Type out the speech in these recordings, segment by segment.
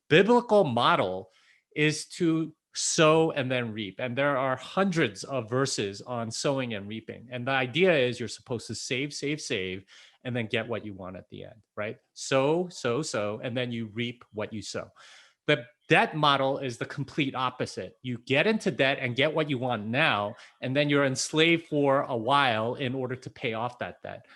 biblical model is to sow and then reap. And there are hundreds of verses on sowing and reaping. And the idea is you're supposed to save, save, save, and then get what you want at the end, right? Sow, and then you reap what you sow. The debt model is the complete opposite. You get into debt and get what you want now, and then you're enslaved for a while in order to pay off that debt.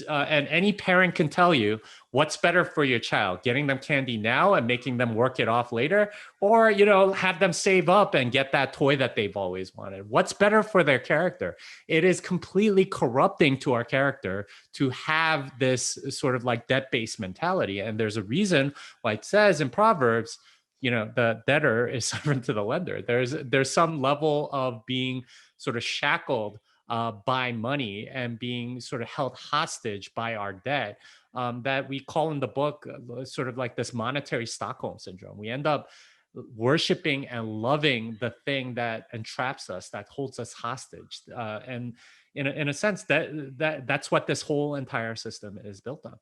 And any parent can tell you what's better for your child: getting them candy now and making them work it off later, or have them save up and get that toy that they've always wanted. What's better for their character? It is completely corrupting to our character to have this sort of like debt-based mentality. And there's a reason why it says in Proverbs, the debtor is servant to the lender. There's some level of being sort of shackled by money and being sort of held hostage by our debt, that we call in the book sort of like this monetary Stockholm syndrome. We end up worshiping and loving the thing that entraps us, that holds us hostage, and in a sense that's what this whole entire system is built on.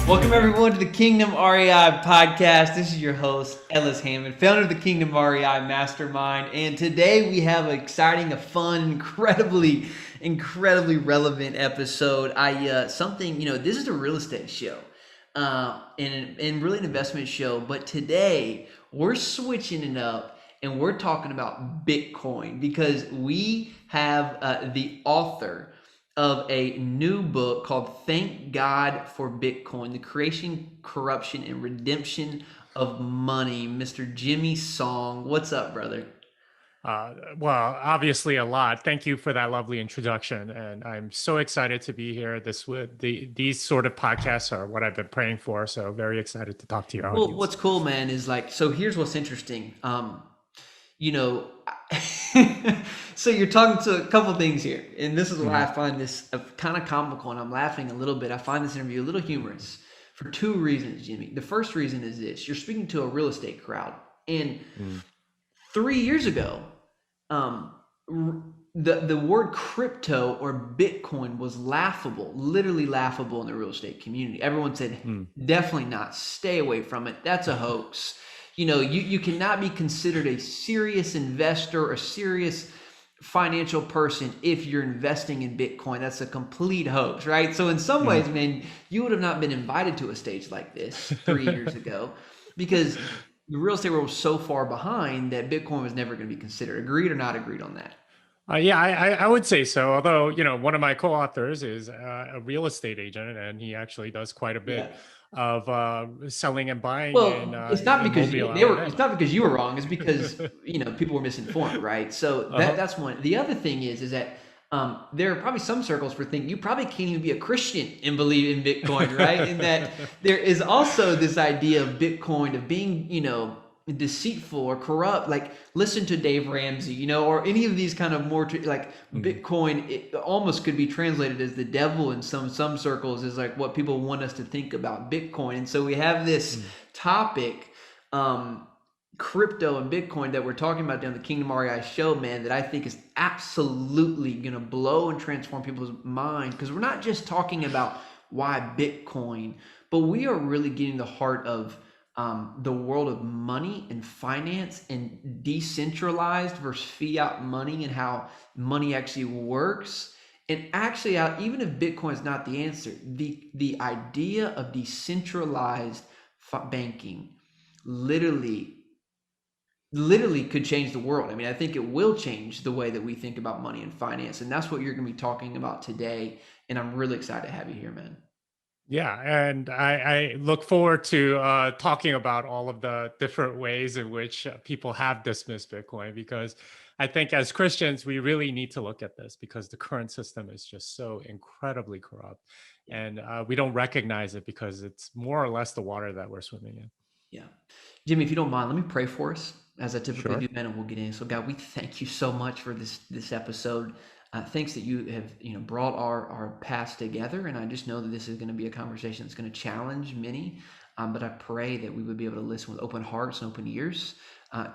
Welcome everyone to the Kingdom REI podcast. This is your host, Ellis Hammond, founder of the Kingdom REI Mastermind. And today we have an exciting, a fun, incredibly relevant episode. This is a real estate show and really an investment show. But today we're switching it up and we're talking about Bitcoin, because we have the author of a new book called Thank God for Bitcoin, The Creation, Corruption, and Redemption of Money, Mr. Jimmy Song. What's up, brother? Well, obviously a lot. Thank you for that lovely introduction. And I'm so excited to be here. These sort of podcasts are what I've been praying for. So very excited to talk to your audience. Well, what's cool, man, is so here's what's interesting. So you're talking to a couple things here, and this is why I find this kind of comical, and I'm laughing a little bit. I find this interview a little humorous for two reasons, Jimmy. The first reason is this: you're speaking to a real estate crowd, and 3 years ago, the word crypto or Bitcoin was laughable, literally laughable in the real estate community. Everyone said, definitely not, stay away from it. That's a hoax. You cannot be considered a serious investor, a serious financial person if you're investing in Bitcoin. That's a complete hoax, right? So in some ways, man, you would have not been invited to a stage like this 3 years ago, because the real estate world was so far behind that Bitcoin was never going to be considered. Agreed or not agreed on that? Yeah, I would say so. Although, one of my co-authors is a real estate agent, and he actually does quite a bit of selling and buying. Well, it's not because it's not because you were wrong. It's because people were misinformed, right? So that's one. The other thing is that there are probably some circles where think you probably can't even be a Christian and believe in Bitcoin, right? And that there is also this idea of Bitcoin of being deceitful or corrupt. Like, listen to Dave Ramsey, or any of these kind of more Bitcoin. It almost could be translated as the devil in some circles, is like what people want us to think about Bitcoin. And so we have this topic, crypto and Bitcoin, that we're talking about down the Kingdom REI show, man, that I think is absolutely going to blow and transform people's mind, because we're not just talking about why Bitcoin, but we are really getting the heart of the world of money and finance and decentralized versus fiat money, and how money actually works. And actually, even if Bitcoin is not the answer, the idea of decentralized banking literally could change the world. I mean, I think it will change the way that we think about money and finance. And that's what you're going to be talking about today. And I'm really excited to have you here, man. Yeah, and I look forward to talking about all of the different ways in which people have dismissed Bitcoin, because I think as Christians, we really need to look at this, because the current system is just so incredibly corrupt, and we don't recognize it because it's more or less the water that we're swimming in. Yeah. Jimmy, if you don't mind, let me pray for us, as I typically Sure. do, man, and we'll get in. So God, we thank you so much for this episode. Thanks that you have brought our paths together, and I just know that this is going to be a conversation that's going to challenge many. But I pray that we would be able to listen with open hearts and open ears,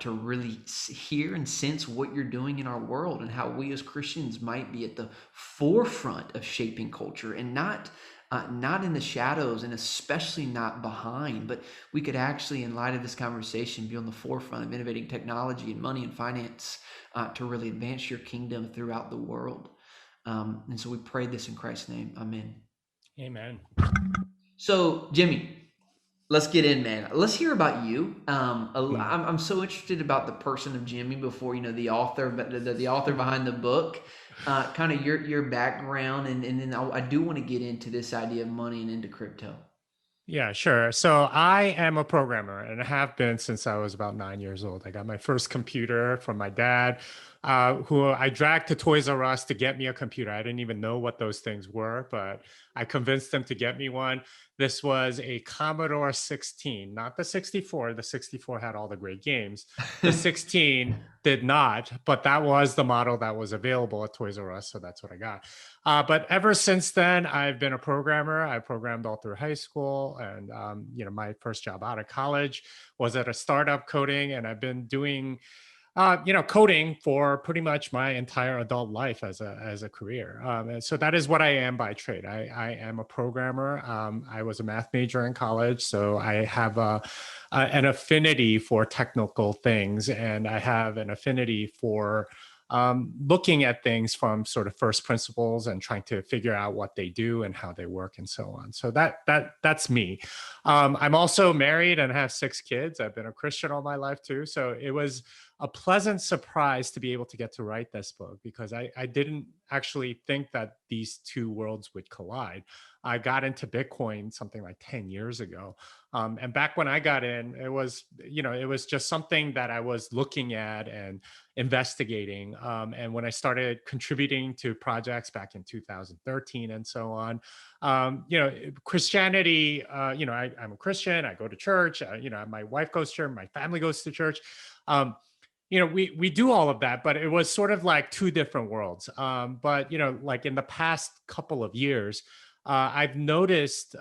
to really hear and sense what you're doing in our world and how we as Christians might be at the forefront of shaping culture and not in the shadows and especially not behind, but we could actually, in light of this conversation, be on the forefront of innovating technology and money and finance to really advance your kingdom throughout the world. And so we pray this in Christ's name. Amen. Amen. So, Jimmy, let's get in, man. Let's hear about you. Mm. I'm so interested about the person of Jimmy before the author, but the author behind the book. Kind of your background, and then I do want to get into this idea of money and into crypto. Yeah, sure. So I am a programmer and I have been since I was about 9 years old. I got my first computer from my dad, who I dragged to Toys R Us to get me a computer. I didn't even know what those things were, but I convinced him to get me one. This was a Commodore 16, not the 64. The 64 had all the great games. The 16 did not, but that was the model that was available at Toys R Us. So that's what I got. But ever since then, I've been a programmer. I programmed all through high school, and my first job out of college was at a startup coding, and I've been doing coding for pretty much my entire adult life as a career. And so that is what I am by trade. I am a programmer. I was a math major in college, so I have an affinity for technical things, and I have an affinity for looking at things from sort of first principles and trying to figure out what they do and how they work and so on. So that's me. I'm also married and have 6 kids. I've been a Christian all my life too. So it was a pleasant surprise to be able to get to write this book because I didn't actually think that these two worlds would collide. I got into Bitcoin something like 10 years ago. And back when I got in, it was just something that I was looking at and investigating. And when I started contributing to projects back in 2013 and so on, Christianity, I'm a Christian, I go to church, my wife goes to church, my family goes to church. We do all of that, but it was sort of like two different worlds. But like in the past couple of years, I've noticed,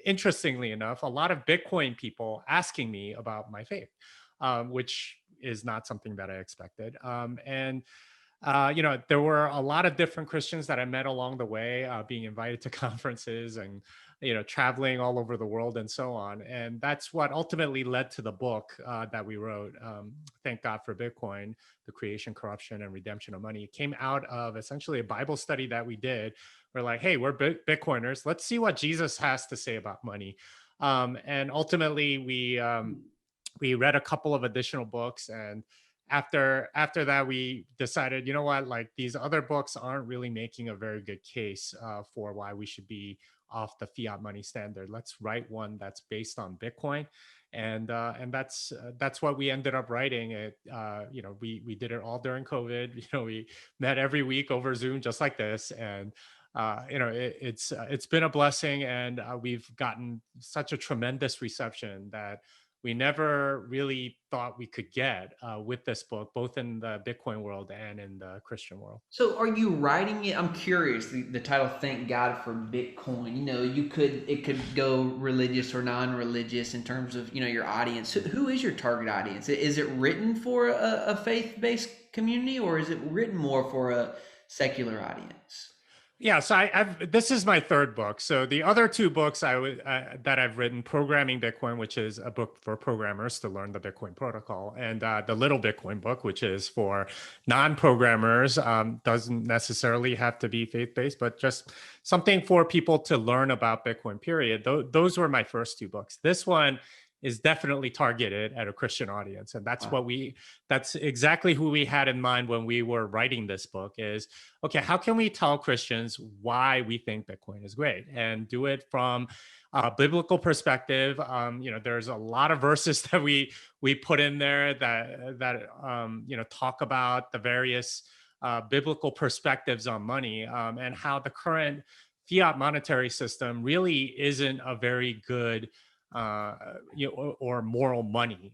interestingly enough, a lot of Bitcoin people asking me about my faith, which is not something that I expected. And there were a lot of different Christians that I met along the way, being invited to conferences and, traveling all over the world and so on. And that's what ultimately led to the book that we wrote, Thank God for Bitcoin, The Creation, Corruption, and Redemption of Money. It came out of essentially a Bible study that we did. We're like, hey, we're Bitcoiners. Let's see what Jesus has to say about money. And ultimately, we read a couple of additional books, and after that we decided, you know what, like these other books aren't really making a very good case for why we should be off the fiat money standard. Let's write one that's based on Bitcoin. And that's what we ended up writing. It we did it all during COVID. We met every week over Zoom just like this. And it's been a blessing, and we've gotten such a tremendous reception that we never really thought we could get with this book, both in the Bitcoin world and in the Christian world. So are you writing it? I'm curious. The title "Thank God for Bitcoin." It could go religious or non-religious in terms of your audience. Who is your target audience? Is it written for a faith-based community, or is it written more for a secular audience? Yeah, so this is my third book. So the other two books that I've written, Programming Bitcoin, which is a book for programmers to learn the Bitcoin protocol, and the Little Bitcoin book, which is for non-programmers, doesn't necessarily have to be faith-based, but just something for people to learn about Bitcoin. Period. Those were my first two books. This one is definitely targeted at a Christian audience, and Wow. that's exactly who we had in mind when we were writing this book. Is okay, how can we tell Christians why we think Bitcoin is great and do it from a biblical perspective? There's a lot of verses that we put in there that talk about the various biblical perspectives on money, and how the current fiat monetary system really isn't a very good or moral money,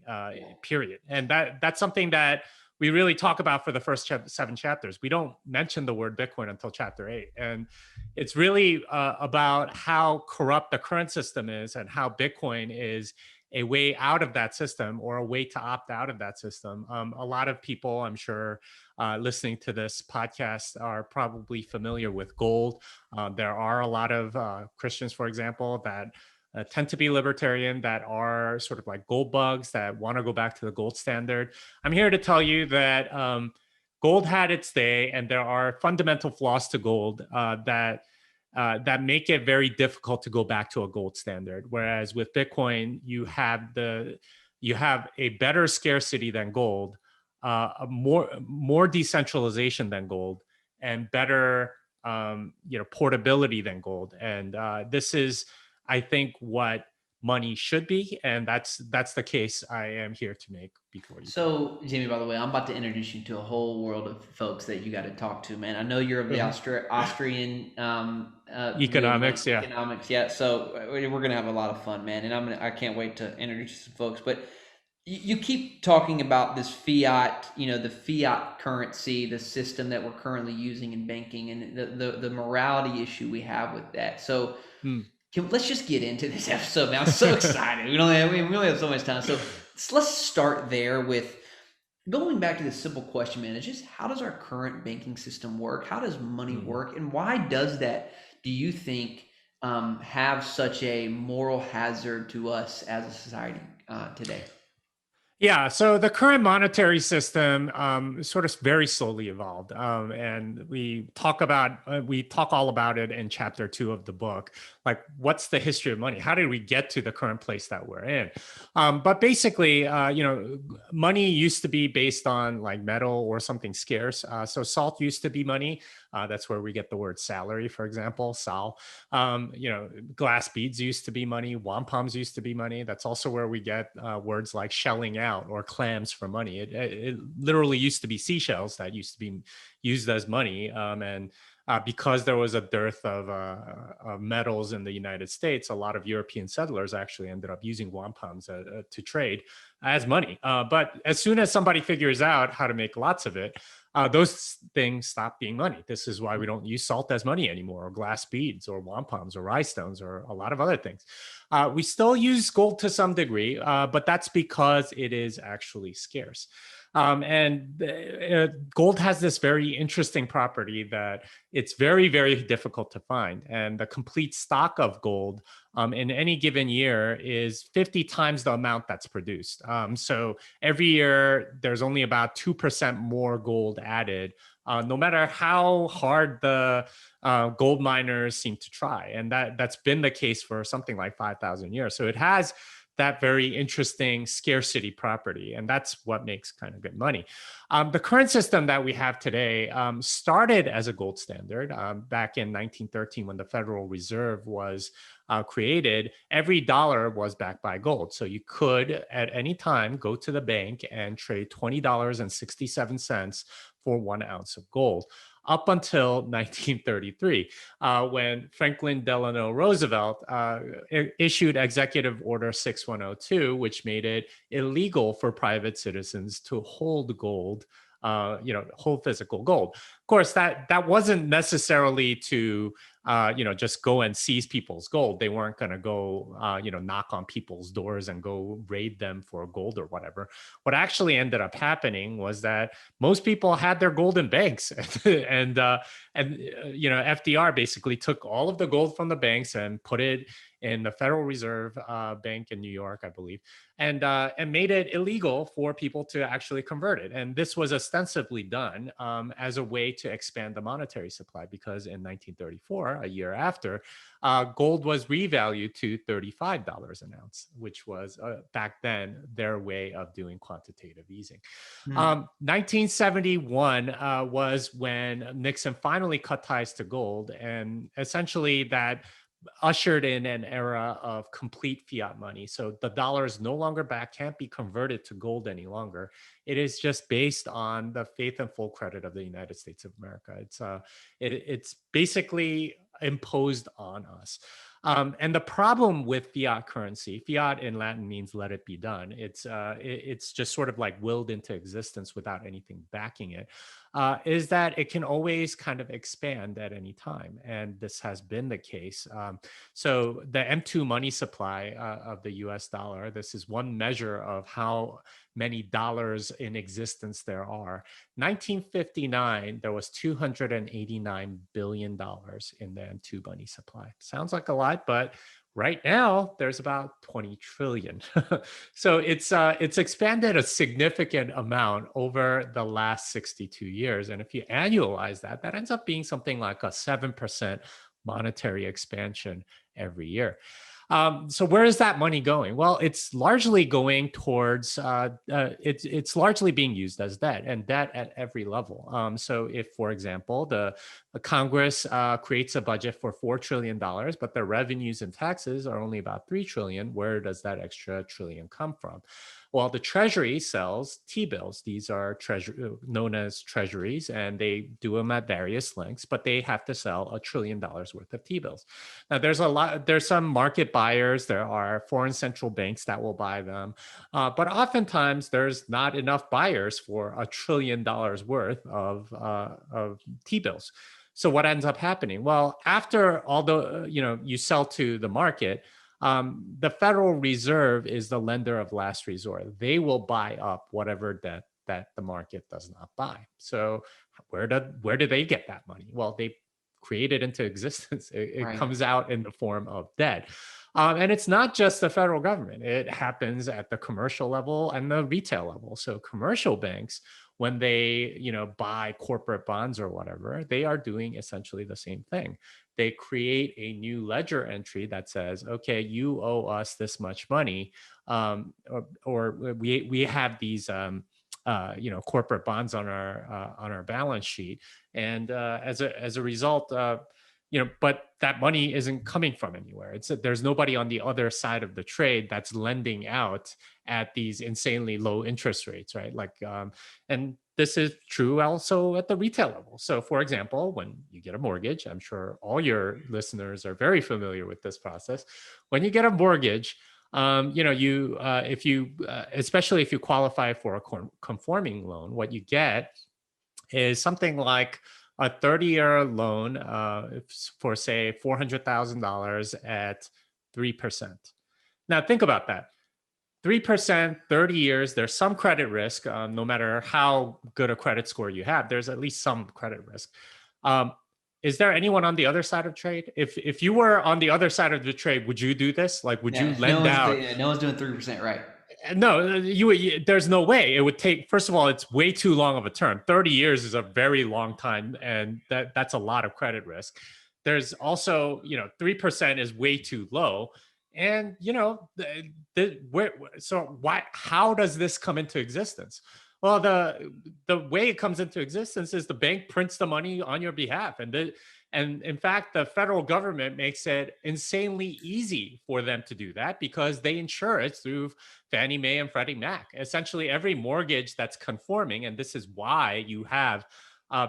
period. And that's something that we really talk about for the first 7 chapters. We don't mention the word Bitcoin until chapter 8. And it's really about how corrupt the current system is and how Bitcoin is a way out of that system or a way to opt out of that system. A lot of people, I'm sure, listening to this podcast are probably familiar with gold. There are a lot of Christians, for example, that tend to be libertarian, that are sort of like gold bugs that want to go back to the gold standard. I'm here to tell you that gold had its day, and there are fundamental flaws to gold that make it very difficult to go back to a gold standard. Whereas with Bitcoin, you have a better scarcity than gold, a more decentralization than gold, and better portability than gold. And this is, I think, what money should be, and that's the case I am here to make before you today. So, Jimmy, by the way, I'm about to introduce you to a whole world of folks that you got to talk to, man. I know you're of the Mhm. Austrian view of money, Economics, yeah. economics. Yeah, so we're gonna have a lot of fun, man, and I can't wait to introduce you to some folks. But you keep talking about this fiat, the fiat currency, the system that we're currently using in banking, and the morality issue we have with that. So Mm, let's just get into this episode, man. I'm so excited. We only have so much time. So let's start there with going back to the simple question, man. It's just, how does our current banking system work? How does money mm. work? And why does that, do you think, have such a moral hazard to us as a society today? Yeah, so the current monetary system sort of very slowly evolved, and we talk all about it in chapter 2 of the book. Like, what's the history of money? How did we get to the current place that we're in? But basically, money used to be based on like metal or something scarce. So salt used to be money. That's where we get the word salary, for example, sal. Glass beads used to be money. Wampums used to be money. That's also where we get words like shelling out or clams for money. It literally used to be seashells that used to be used as money. And because there was a dearth of metals in the United States, a lot of European settlers actually ended up using wampums to trade as money. But as soon as somebody figures out how to make lots of it, those things stop being money. This is why we don't use salt as money anymore, or glass beads, or wampums, or rye stones, or a lot of other things. We still use gold to some degree, but that's because it is actually scarce. And gold has this very interesting property that it's very, very difficult to find. And the complete stock of gold in any given year is 50 times the amount that's produced. So every year, there's only about 2% more gold added, no matter how hard the gold miners seem to try. And that's been the case for something like 5,000 years. So it has that very interesting scarcity property. And that's what makes kind of good money. The current system that we have today started as a gold standard back in 1913 when the Federal Reserve was created. Every dollar was backed by gold. So you could at any time go to the bank and trade $20.67 for 1 ounce of gold, up until 1933, when Franklin Delano Roosevelt issued Executive Order 6102, which made it illegal for private citizens to hold gold, hold physical gold. Of course, that wasn't necessarily to just go and seize people's gold. They weren't going to go, knock on people's doors and go raid them for gold or whatever. What actually ended up happening was that most people had their gold in banks, and FDR basically took all of the gold from the banks and put it in the Federal Reserve Bank in New York, I believe, and made it illegal for people to actually convert it. And this was ostensibly done as a way to expand the monetary supply, because in 1934, a year after, gold was revalued to $35 an ounce, which was back then their way of doing quantitative easing. Hmm. 1971 was when Nixon finally cut ties to gold, and essentially that ushered in an era of complete fiat money. So the dollar is no longer back, can't be converted to gold any longer. It is just based on the faith and full credit of the United States of America. It's basically imposed on us. And the problem with fiat currency, fiat in Latin means "let it be done." It's just sort of like willed into existence without anything backing it. is that it can always kind of expand at any time. And this has been the case. So the M2 money supply of the US dollar, this is one measure of how many dollars in existence there are. 1959, there was $289 billion in the M2 money supply. Sounds like a lot, but right now there's about 20 trillion. So it's expanded a significant amount over the last 62 years. And if you annualize that, that ends up being something like a 7% monetary expansion every year. So where is that money going? Well, it's largely going towards it's largely being used as debt, and debt at every level. So if, for example, the Congress creates a budget for $4 trillion, but the revenues and taxes are only about $3 trillion, where does that extra trillion come from? Well, the Treasury sells T-bills. These are known as treasuries, and they do them at various lengths, but they have to sell $1 trillion worth of T-bills. Now, there's some market buyers. There are foreign central banks that will buy them, but oftentimes there's not enough buyers for $1 trillion worth of T-bills. So what ends up happening? Well, after all the you sell to the market, the Federal Reserve is the lender of last resort. They will buy up whatever debt that the market does not buy. So where do they get that money? Well, they create it into existence. It Right. comes out in the form of debt. And it's not just the federal government. It happens at the commercial level and the retail level. So commercial banks, when they buy corporate bonds or whatever, they are doing essentially the same thing. They create a new ledger entry that says, okay, you owe us this much money, or we have these corporate bonds on our balance sheet, and as a result, but that money isn't coming from anywhere. There's nobody on the other side of the trade that's lending out at these insanely low interest rates, right? And this is true also at the retail level. So, for example, when you get a mortgage, I'm sure all your listeners are very familiar with this process. When you get a mortgage, if you especially if you qualify for a conforming loan, what you get is something like a 30-year loan for, say, $400,000 at 3%. Now, think about that. 3%, 30 years, there's some credit risk. No matter how good a credit score you have, there's at least some credit risk. Um, is there anyone on the other side of trade? If you were on the other side of the trade, would you do this? Like, would you Yeah, no lend one's out? doing, no one's doing 3%, right? No, there's no way. It would take, first of all, it's way too long of a term. 30 years is a very long time, and that's a lot of credit risk. There's also, 3% is way too low. And, how does this come into existence? Well, the way it comes into existence is the bank prints the money on your behalf, and in fact, the federal government makes it insanely easy for them to do that because they insure it through Fannie Mae and Freddie Mac. Essentially, every mortgage that's conforming, and this is why you have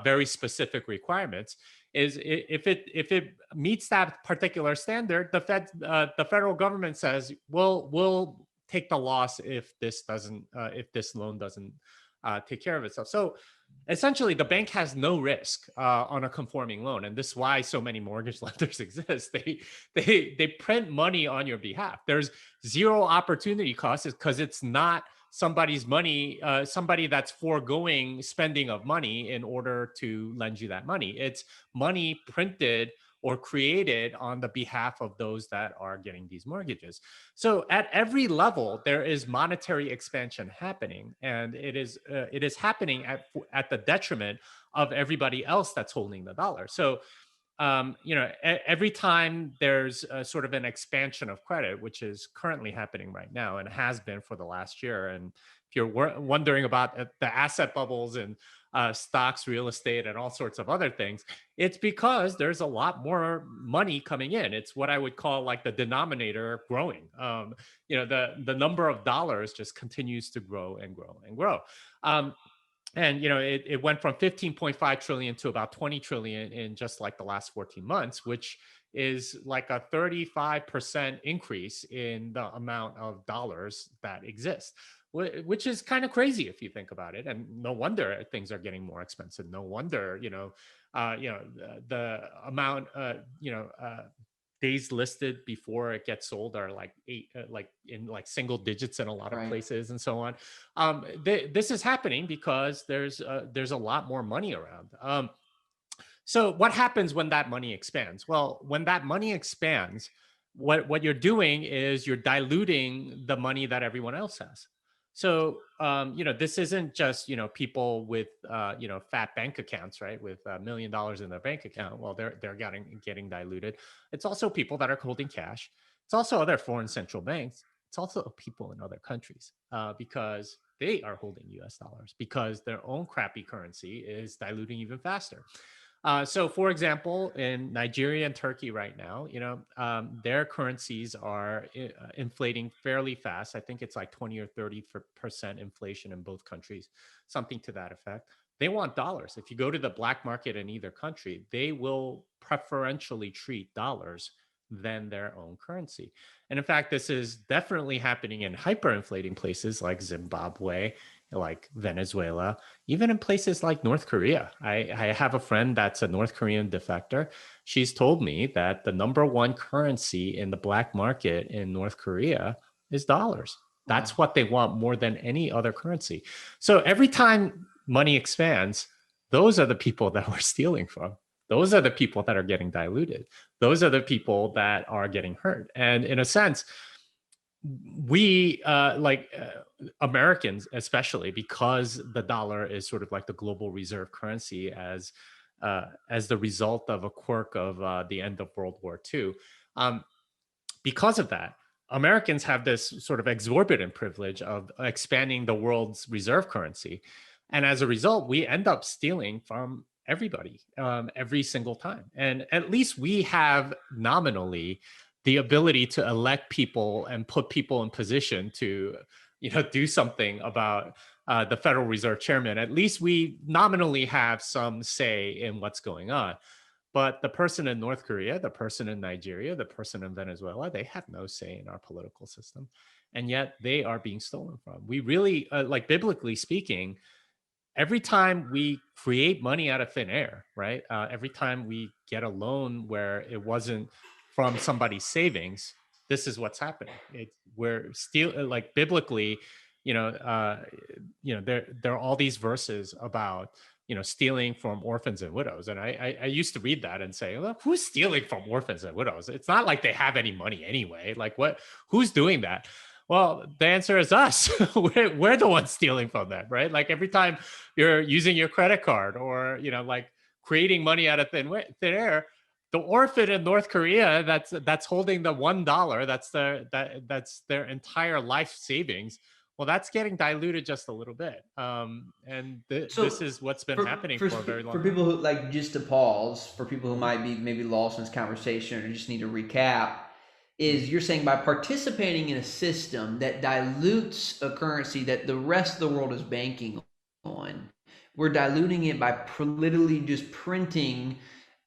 very specific requirements, is if it meets that particular standard, the federal government says, we'll take the loss if this loan doesn't take care of itself. So essentially, the bank has no risk on a conforming loan, and this is why so many mortgage lenders exist. They print money on your behalf. There's zero opportunity cost because it's not somebody's money, somebody that's foregoing spending of money in order to lend you that money. It's money printed or created on the behalf of those that are getting these mortgages. So at every level, there is monetary expansion happening, and it is happening at the detriment of everybody else that's holding the dollar. So every time there's sort of an expansion of credit, which is currently happening right now and has been for the last year. And if you're wondering about the asset bubbles and stocks, real estate, and all sorts of other things, it's because there's a lot more money coming in. It's what I would call like the denominator growing. The number of dollars just continues to grow and grow and grow. And it went from 15.5 trillion to about 20 trillion in just like the last 14 months, which is like a 35% increase in the amount of dollars that exist. which is kind of crazy if you think about it. And no wonder things are getting more expensive. No wonder, the amount, days listed before it gets sold are like eight, like in like single digits in a lot of Right. places and so on. This is happening because there's a lot more money around. So what happens when that money expands? Well, when that money expands, what you're doing is you're diluting the money that everyone else has. So this isn't just people with fat bank accounts, right? With $1 million in their bank account. Well, they're getting diluted. It's also people that are holding cash. It's also other foreign central banks. It's also people in other countries because they are holding U.S. dollars because their own crappy currency is diluting even faster. So, for example, in Nigeria and Turkey right now, their currencies are inflating fairly fast. I think it's like 20 or 30% inflation in both countries, something to that effect. They want dollars. If you go to the black market in either country, they will preferentially treat dollars than their own currency. And in fact, this is definitely happening in hyperinflating places like Zimbabwe, like Venezuela, even in places like North Korea. I have a friend that's a North Korean defector. She's told me that the number one currency in the black market in North Korea is dollars. Wow. That's what they want more than any other currency. So every time money expands, those are the people that we're stealing from. Those are the people that are getting diluted. Those are the people that are getting hurt. And in a sense, we Americans, especially because the dollar is sort of like the global reserve currency as the result of a quirk of the end of World War II. Because of that, Americans have this sort of exorbitant privilege of expanding the world's reserve currency. And as a result, we end up stealing from everybody every single time. And at least we have nominally the ability to elect people and put people in position to, do something about the Federal Reserve Chairman. At least we nominally have some say in what's going on. But the person in North Korea, the person in Nigeria, the person in Venezuela, they have no say in our political system. And yet they are being stolen from. We really, like biblically speaking, every time we create money out of thin air, right? Every time we get a loan where it wasn't from somebody's savings, this is what's happening. We're still like biblically, you know, uh, there are all these verses about stealing from orphans and widows, and I used to read that and say, look, who's stealing from orphans and widows? It's not like they have any money anyway. Like what? Who's doing that? Well, the answer is us. We're the ones stealing from them, right? Like every time you're using your credit card or like creating money out of thin air, the orphan in North Korea that's holding the $1, that's their entire life savings. Well, that's getting diluted just a little bit, and this So is what's been for happening for for a very long for time. people who like just to pause for people who Hmm. might be maybe lost in this conversation or just need to recap Hmm. is you're saying by participating in a system that dilutes a currency that the rest of the world is banking on, we're diluting it by literally just printing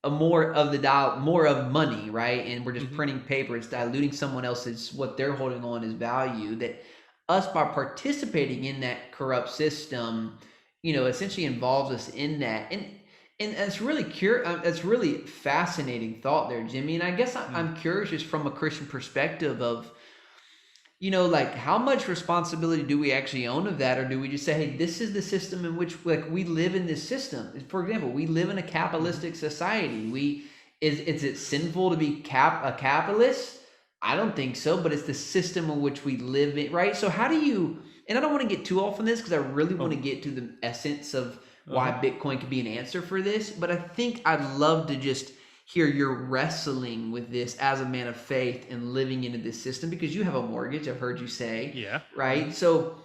a more of the dollar, more of money, right? And we're just Hmm. printing paper. It's diluting someone else's what they're holding on as value. That us by participating in that corrupt system, essentially involves us in that. And that's really that's really fascinating thought there, Jimmy. And I guess I'm curious just from a Christian perspective of like how much responsibility do we actually own of that, or do we just say, hey, this is the system in which like we live in this system? For example, we live in a Hmm. capitalistic society. Is it sinful to be a capitalist? I don't think so, but it's the system in which we live in, right? So how do you? And I don't want to get too off on this because I really want to Oh, get to the essence of why uh-huh. Bitcoin could be an answer for this. But I think I'd love to just hear you're wrestling with this as a man of faith and living into this system because you have a mortgage, I've heard you say, Yeah. right? So,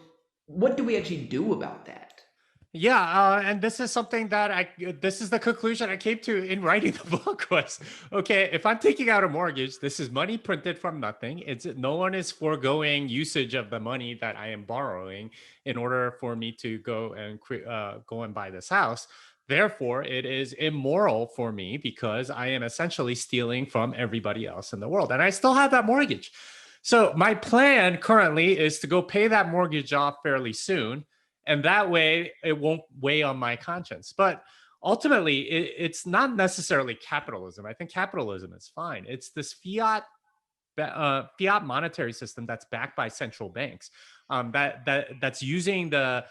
what do we actually do about that? Yeah, and this is something that this is the conclusion I came to in writing the book was, okay, if I'm taking out a mortgage, this is money printed from nothing. It's no one is foregoing usage of the money that I am borrowing in order for me to go and buy this house. Therefore, it is immoral for me because I am essentially stealing from everybody else in the world, and I still have that mortgage. So my plan currently is to go pay that mortgage off fairly soon, and that way it won't weigh on my conscience. But ultimately, it's not necessarily capitalism. I think capitalism is fine. It's this fiat monetary system that's backed by central banks, that's using the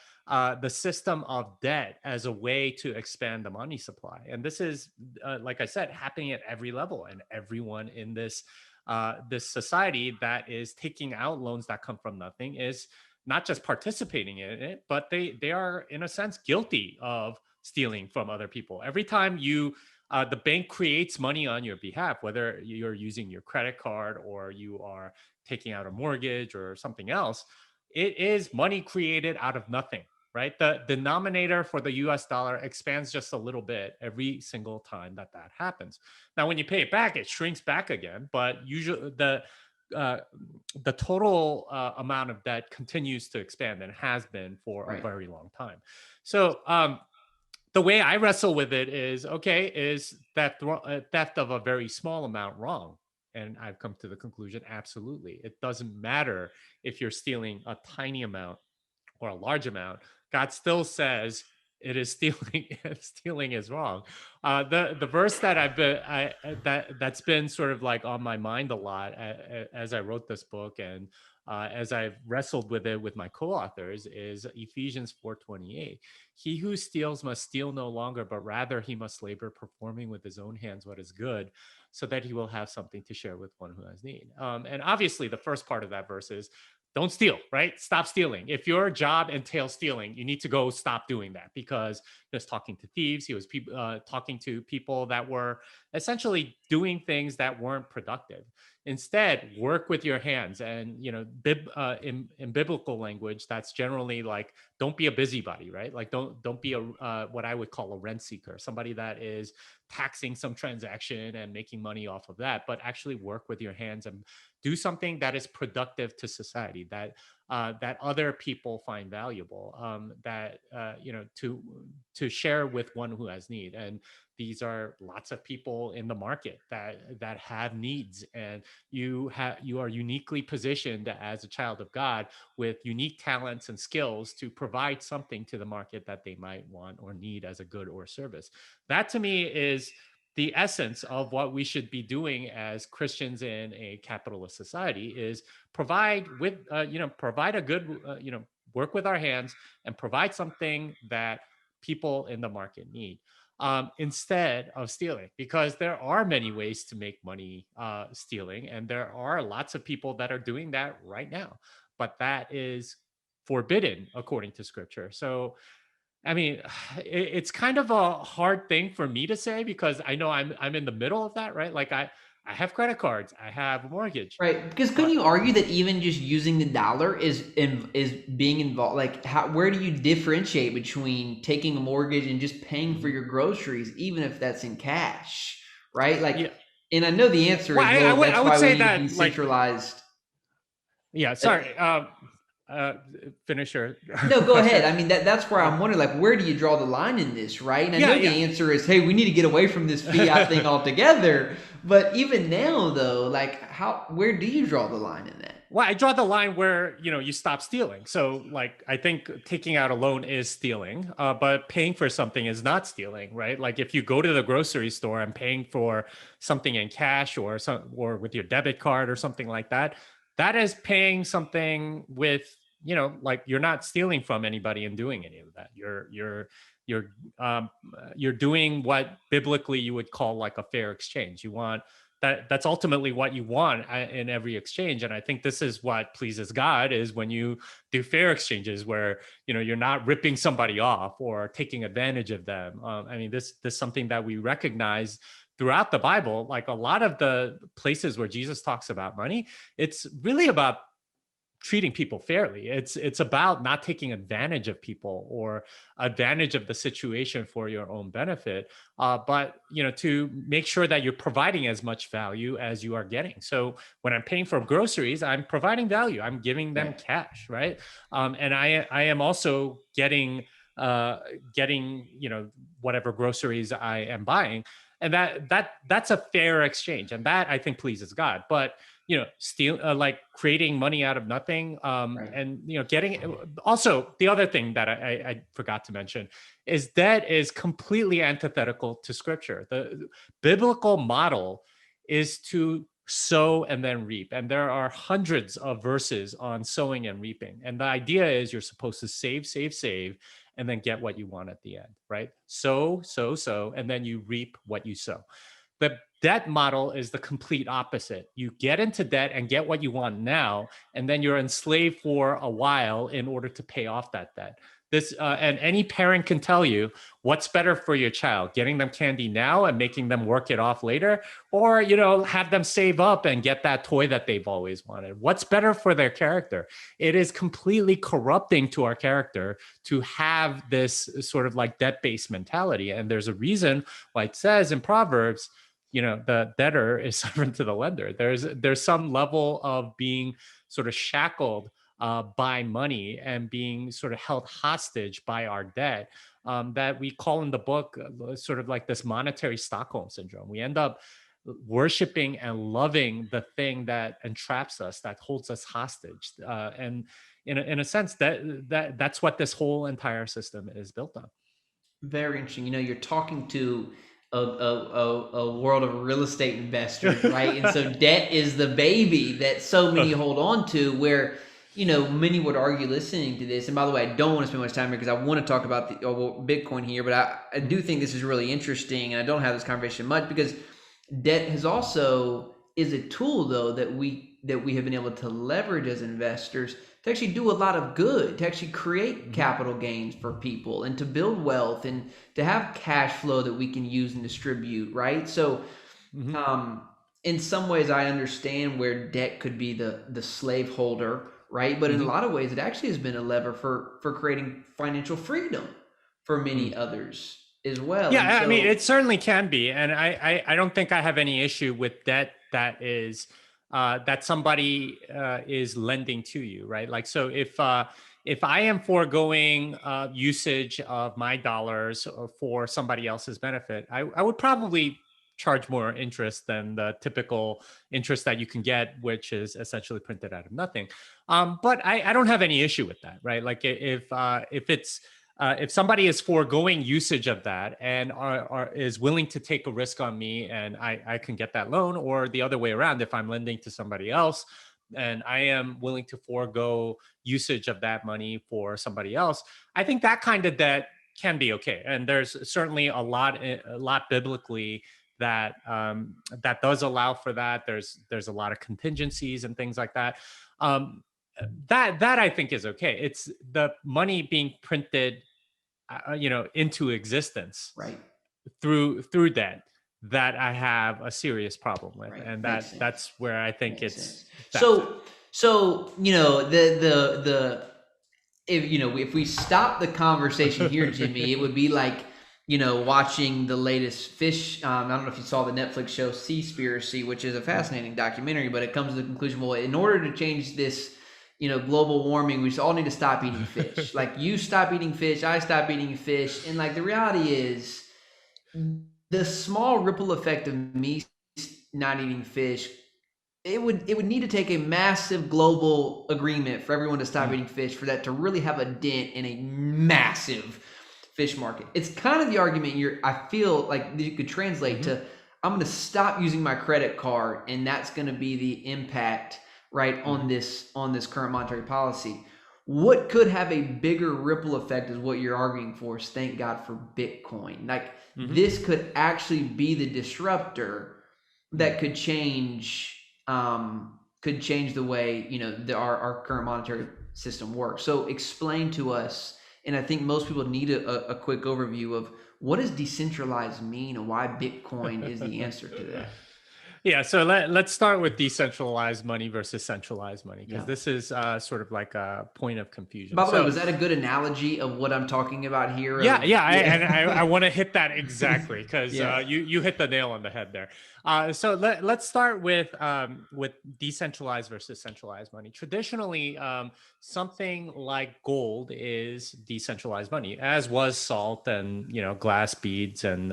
system of debt as a way to expand the money supply. And this is, like I said, happening at every level, and everyone in this society that is taking out loans that come from nothing is not just participating in it, but they are in a sense guilty of stealing from other people. Every time the bank creates money on your behalf, whether you're using your credit card or you are taking out a mortgage or something else. It is money created out of nothing, right? The denominator for the US dollar expands just a little bit every single time that happens. Now, when you pay it back, it shrinks back again, but usually uh, the total amount of debt continues to expand and has been for a Right. very long time. So, the way I wrestle with it is, okay, is that theft of a very small amount wrong? And I've come to the conclusion, absolutely. It doesn't matter if you're stealing a tiny amount or a large amount. God still says it is stealing. Stealing is wrong. The verse that that's been sort of like on my mind a lot as I wrote this book, and as I've wrestled with it with my co-authors, is Ephesians 4:28. He who steals must steal no longer, but rather he must labor, performing with his own hands what is good, so that he will have something to share with one who has need. And obviously, the first part of that verse is don't steal, right? Stop stealing. If your job entails stealing, you need to go stop doing that, because he was talking to thieves. He was talking to people that were essentially doing things that weren't productive. Instead, work with your hands. And, in biblical language, that's generally like, don't be a busybody, right? Like, don't be a what I would call a rent seeker, somebody that is taxing some transaction and making money off of that, but actually work with your hands and do something that is productive to society, that other people find valuable, that to share with one who has need. And these are lots of people in the market that have needs, and you are uniquely positioned as a child of God with unique talents and skills to provide something to the market that they might want or need as a good or service. That to me is the essence of what we should be doing as Christians in a capitalist society, is provide a good, work with our hands and provide something that people in the market need, instead of stealing, because there are many ways to make money stealing, and there are lots of people that are doing that right now, but that is forbidden according to scripture. So I mean, it's kind of a hard thing for me to say, because I know I'm in the middle of that, right? Like I have credit cards, I have a mortgage, Right, because couldn't but you argue that even just using the dollar is being involved? Like, how where do you differentiate between taking a mortgage and just paying for Mhm. your groceries, even if that's in cash, right? Like, Yeah. and I know the answer Well, is, I well, would I that's would why we say need a that, like, decentralized. yeah. Uh, Sorry. Uh, Finish your no, go ahead. question. I mean, that's where Uh, I'm wondering, like, where do you draw the line in this, right? And I yeah, know yeah. the answer is, hey, we need to get away from this fiat thing altogether. But even now, though, like, where do you draw the line in that? Well, I draw the line where you stop stealing. So, like, I think taking out a loan is stealing, but paying for something is not stealing, right? Like, if you go to the grocery store and paying for something in cash or with your debit card or something like that, that is paying something with, like, you're not stealing from anybody and doing any of that. You're um, you're doing what biblically you would call like a fair exchange. That's ultimately what you want in every exchange. And I think this is what pleases God, is when you do fair exchanges where you're not ripping somebody off or taking advantage of them. I mean, this is something that we recognize throughout the Bible. Like, a lot of the places where Jesus talks about money, it's really about treating people fairly. It's about not taking advantage of people or advantage of the situation for your own benefit, but to make sure that you're providing as much value as you are getting. So when I'm paying for groceries, I'm providing value. I'm giving them Right. cash, right? And I am also getting uh, whatever groceries I am buying. and that's a fair exchange, and that I think pleases God. But steal like creating money out of nothing, Right. and getting also the other thing that I forgot to mention is debt is completely antithetical to Scripture. The biblical model is to sow and then reap, and there are hundreds of verses on sowing and reaping, and the idea is you're supposed to save, save, save, and then get what you want at the end, right? Sow, and then you reap what you sow. The debt model is the complete opposite. You get into debt and get what you want now, and then you're enslaved for a while in order to pay off that debt. And any parent can tell you what's better for your child: getting them candy now and making them work it off later, or have them save up and get that toy that they've always wanted. What's better for their character? It is completely corrupting to our character to have this sort of like debt-based mentality. And there's a reason why it says in Proverbs, the debtor is servant to the lender. There's some level of being sort of shackled by money and being sort of held hostage by our debt, that we call in the book sort of like this monetary Stockholm syndrome. We end up worshiping and loving the thing that entraps us, that holds us hostage, and in a sense that's what this whole entire system is built on. Very interesting. You're talking to a world of real estate investors, right? And so debt is the baby that so many hold on to, where, many would argue listening to this. And by the way, I don't want to spend much time here because I want to talk about Bitcoin here, but I do think this is really interesting. And I don't have this conversation much because debt is a tool, though, that we have been able to leverage as investors to actually do a lot of good, to actually create capital gains for people and to build wealth and to have cash flow that we can use and distribute, right? So Mhm. in some ways I understand where debt could be the slave holder, right? But in a Mhm. lot of ways it actually has been a lever for creating financial freedom for many Mm. others as well. And Yeah, I mean, so it certainly can be, and I don't think I have any issue with debt that is that somebody is lending to you, right? Like, so if I am foregoing usage of my dollars for somebody else's benefit, I would probably charge more interest than the typical interest that you can get, which is essentially printed out of nothing. But I don't have any issue with that, right? Like, if somebody is foregoing usage of that and is willing to take a risk on me, and I can get that loan, or the other way around, if I'm lending to somebody else and I am willing to forego usage of that money for somebody else, I think that kind of debt can be okay. And there's certainly a lot biblically that does allow for that. There's a lot of contingencies and things like that. Um, that I think is okay. It's the money being printed, into existence right. through debt that I have a serious problem with, Right. and Makes sense. that's where I think Makes it's sense. theft. So the if we stop the conversation here, Jimmy, it would be like watching the latest fish. I don't know if you saw the Netflix show Seaspiracy, which is a fascinating documentary, but it comes to the conclusion: well, in order to change this, global warming, we all need to stop eating fish. Like, you stop eating fish, I stop eating fish, and like the reality is, the small ripple effect of me not eating fish, it would need to take a massive global agreement for everyone to stop Mm, eating fish for that to really have a dent in a massive fish market. It's kind of the argument I feel like you could translate mhm, to: I'm going to stop using my credit card, and that's going to be the impact, right, on mhm, this current monetary policy. What could have a bigger ripple effect is what you're arguing for, is thank God for Bitcoin. Like, mhm, this could actually be the disruptor mm. that could change the way our current monetary system works. So explain to us, and I think most people need a quick overview of what does decentralized mean and why Bitcoin is the answer to that. Yeah, so let's start with decentralized money versus centralized money, because Yeah. this is sort of like a point of confusion. By the way, So was that a good analogy of what I'm talking about here? yeah, Of yeah, yeah, I want to hit that exactly, because yeah, you hit the nail on the head there. So let's start with decentralized versus centralized money. Traditionally, something like gold is decentralized money, as was salt and glass beads and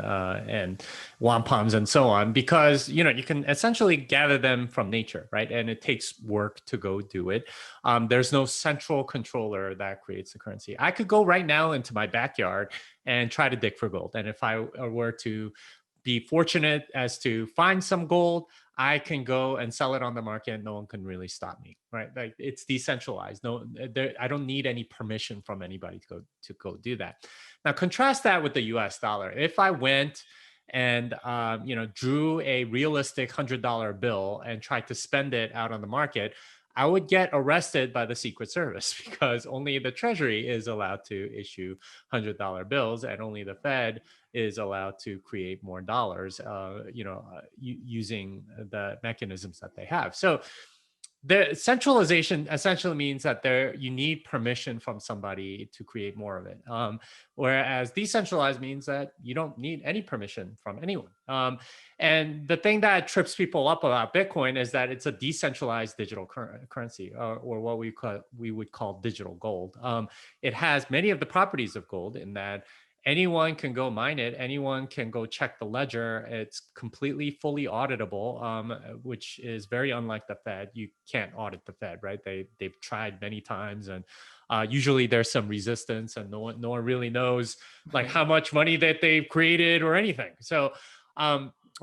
wampums and so on, because you can essentially gather them from nature, right? And it takes work to go do it. There's no central controller that creates the currency. I could go right now into my backyard and try to dig for gold. And if I were to be fortunate as to find some gold, I can go and sell it on the market. No one can really stop me, right? Like, it's decentralized. No, I don't need any permission from anybody to go do that. Now, contrast that with the U.S. dollar. If I went and drew a realistic $100 bill and tried to spend it out on the market, I would get arrested by the Secret Service because only the Treasury is allowed to issue $100 bills, and only the Fed is allowed to create more dollars, using the mechanisms that they have. So the centralization essentially means that you need permission from somebody to create more of it, whereas decentralized means that you don't need any permission from anyone. And the thing that trips people up about Bitcoin is that it's a decentralized digital currency, or what we would call digital gold. It has many of the properties of gold in that anyone can go mine it. Anyone can go check the ledger. It's completely fully auditable, which is very unlike the Fed. You can't audit the Fed, right? They've tried many times, and usually there's some resistance, and no one really knows like right. how much money that they've created or anything. So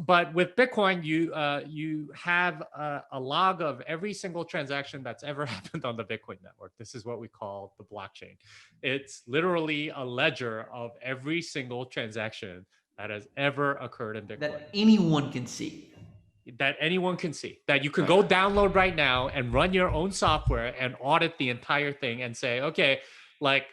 but with Bitcoin, you have a log of every single transaction that's ever happened on the Bitcoin network. This is what we call the blockchain. It's literally a ledger of every single transaction that has ever occurred in Bitcoin, That anyone can see. that anyone can see, that you can Right. go download right now and run your own software and audit the entire thing and say, okay, like,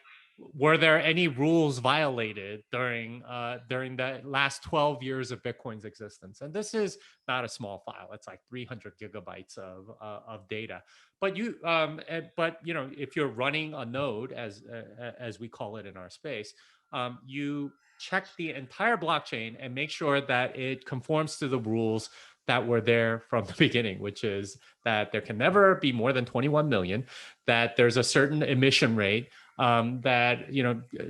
were there any rules violated during the last 12 years of Bitcoin's existence? And this is not a small file. It's like 300 gigabytes of data. But if you're running a node, as we call it in our space, you check the entire blockchain and make sure that it conforms to the rules that were there from the beginning, which is that there can never be more than 21 million, that there's a certain emission rate, that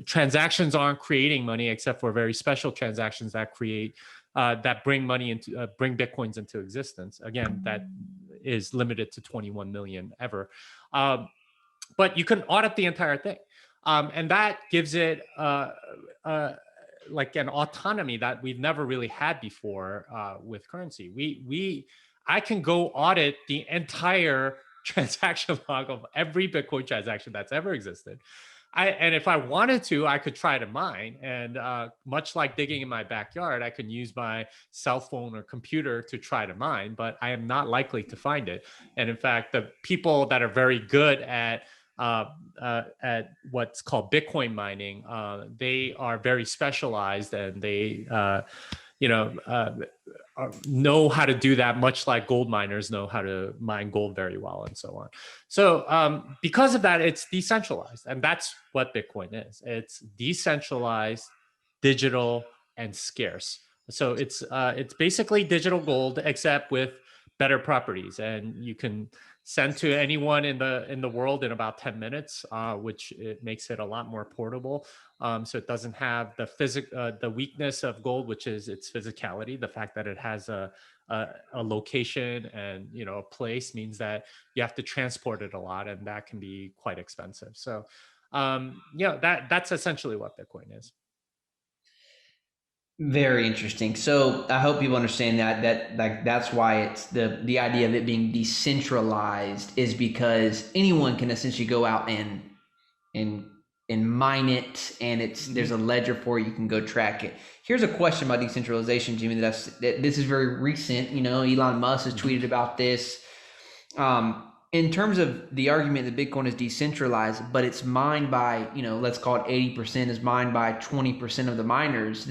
transactions aren't creating money except for very special transactions that create that bring money into bring bitcoins into existence. Again, that is limited to 21 million ever. But you can audit the entire thing, and that gives it like an autonomy that we've never really had before with currency. I can go audit the entire transaction log of every Bitcoin transaction that's ever existed. And if I wanted to, I could try to mine. And much like digging in my backyard, I can use my cell phone or computer to try to mine, but I am not likely to find it. And in fact, the people that are very good at what's called Bitcoin mining, they are very specialized, and they you know know how to do that, much like gold miners know how to mine gold very well, and so on. So because of that, it's decentralized, and that's what Bitcoin is. It's decentralized, digital, and scarce. So it's basically digital gold, except with better properties, and you can send to anyone in the world in about 10 minutes, which it makes it a lot more portable. So it doesn't have the weakness of gold, which is its physicality. The fact that it has a location and a place means that you have to transport it a lot, and that can be quite expensive. So that's essentially what Bitcoin is. Very interesting. So I hope people understand that like that's why it's the idea of it being decentralized is because anyone can essentially go out and and mine it, and there's a Mm-hmm. ledger for it. You can go track it. Here's a question about decentralization, Jimmy. That this is very recent. Elon Musk has Mm-hmm. tweeted about this. In terms of the argument that Bitcoin is decentralized, but it's mined by, let's call it 80% is mined by 20% of the miners.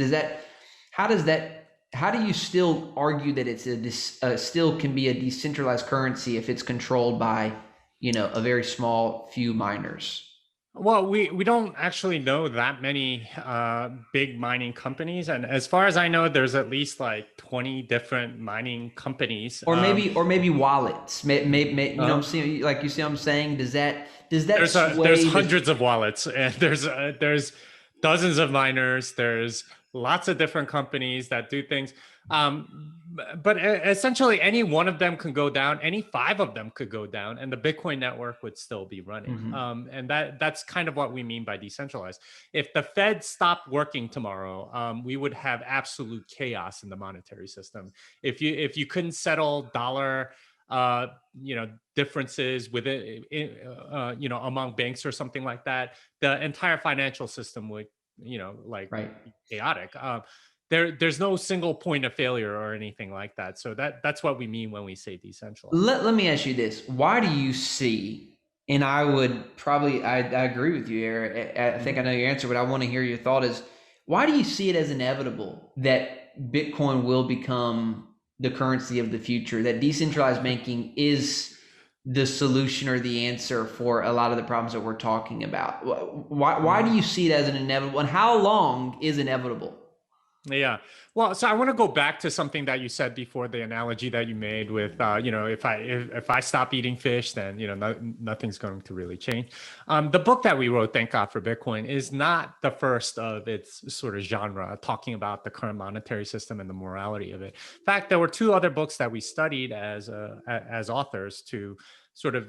How does that how do you still argue that it's still can be a decentralized currency if it's controlled by, a very small few miners? Well, we don't actually know that many big mining companies, and as far as I know, there's at least like 20 different mining companies. Or maybe wallets. Uh, I'm saying, like, you see what I'm saying? Does that there's sway the hundreds of wallets, and there's dozens of miners. There's lots of different companies that do things. But essentially, any one of them can go down. Any five of them could go down, and the Bitcoin network would still be running. Mhm. And that's kind of what we mean by decentralized. If the Fed stopped working tomorrow, we would have absolute chaos in the monetary system. If you couldn't settle dollar uh, differences within among banks or something like that, the entire financial system would like Right. be chaotic. There's no single point of failure or anything like that. So that's what we mean when we say decentralized. Let me ask you this. Why do you see, and I would probably, I agree with you, Eric. I think I Mhm. know your answer, but I want to hear your thought is, why do you see it as inevitable that Bitcoin will become the currency of the future, that decentralized banking is the solution or the answer for a lot of the problems that we're talking about? Why do Mhm. you see it as an inevitable, and how long is inevitable? Yeah. Well, so I want to go back to something that you said before, the analogy that you made with, if I stop eating fish, then nothing's going to really change. The book that we wrote, Thank God for Bitcoin, is not the first of its sort of genre, talking about the current monetary system and the morality of it. In fact, there were two other books that we studied as authors to sort of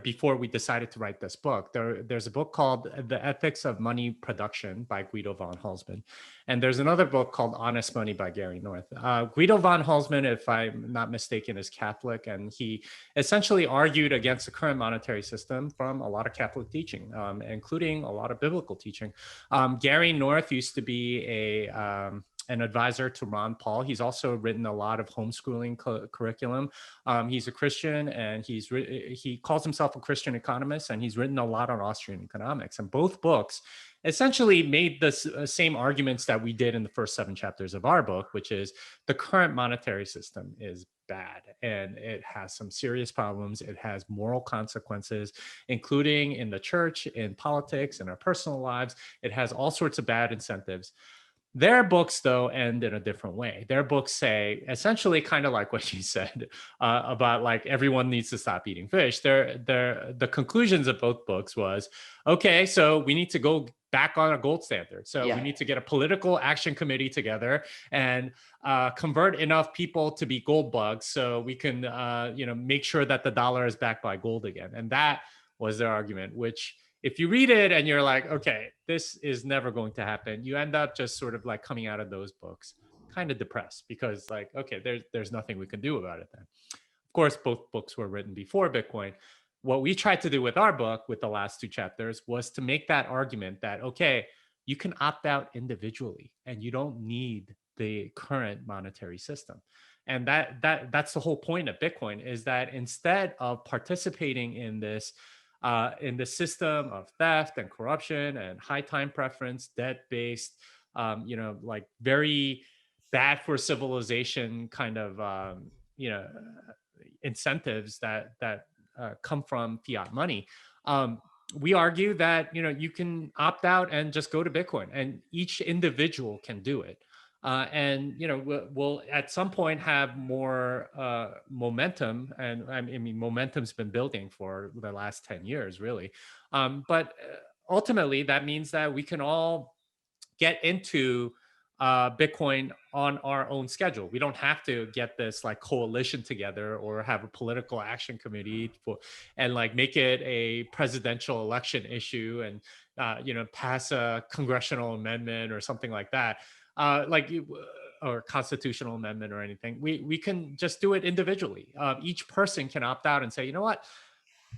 before we decided to write this book. There's a book called The Ethics of Money Production by Guido von Halsman, and there's another book called Honest Money by Gary North. Guido von Halsman, if I'm not mistaken, is Catholic, and he essentially argued against the current monetary system from a lot of Catholic teaching, including a lot of biblical teaching. Gary North used to be an advisor to Ron Paul. He's also written a lot of homeschooling curriculum. He's a Christian, and he calls himself a Christian economist, and he's written a lot on Austrian economics. And both books essentially made the same arguments that we did in the first 7 chapters of our book, which is the current monetary system is bad and it has some serious problems. It has moral consequences, including in the church, in politics, in our personal lives. It has all sorts of bad incentives. Their books, though, end in a different way. Their books say essentially kind of like what you said about like everyone needs to stop eating fish. The conclusions of both books was, okay, so we need to go back on a gold standard. So we Yeah. need to get a political action committee together and convert enough people to be gold bugs so we can make sure that the dollar is backed by gold again. And that was their argument, which if you read it and you're like, okay, this is never going to happen, you end up just sort of like coming out of those books kind of depressed because like, okay, there's nothing we can do about it then. Of course, both books were written before Bitcoin. What we tried to do with our book, with the last 2 chapters, was to make that argument that, okay, you can opt out individually and you don't need the current monetary system. And that's the whole point of Bitcoin, is that instead of participating in the system of theft and corruption and high time preference, debt based, like very bad for civilization kind of incentives that come from fiat money. We argue that you can opt out and just go to Bitcoin, and each individual can do it. And we'll at some point have more momentum, and I mean momentum's been building for the last 10 years, really. But ultimately, that means that we can all get into Bitcoin on our own schedule. We don't have to get this like coalition together or have a political action committee for and like make it a presidential election issue and pass a congressional amendment or something like that. Or constitutional amendment or anything. We can just do it individually. Each person can opt out and say, you know what,